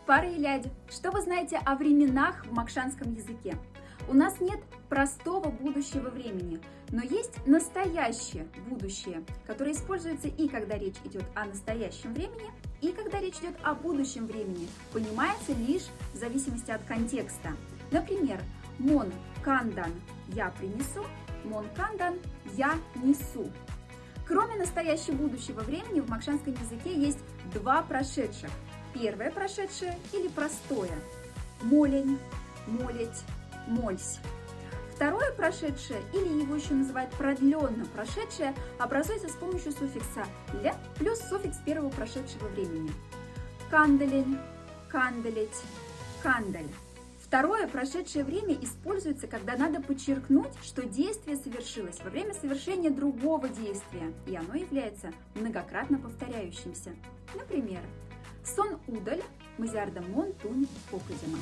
Пара и ляди. Что вы знаете о временах в макшанском языке? У нас нет простого будущего времени, но есть настоящее будущее, которое используется и когда речь идет о настоящем времени, и когда речь идет о будущем времени. Понимается лишь в зависимости от контекста. Например, мон кандан я принесу, мон кандан я несу. Кроме настоящего будущего времени в макшанском языке есть два прошедших. Первое прошедшее или простое – молень, молить, мольсь. Второе прошедшее, или его еще называют продленно прошедшее, образуется с помощью суффикса «ля» плюс суффикс первого прошедшего времени. Канделень, канделить, кандель. Второе прошедшее время используется, когда надо подчеркнуть, что действие совершилось во время совершения другого действия, и оно является многократно повторяющимся. Например, сон удаль мазярда мон тунь покудима.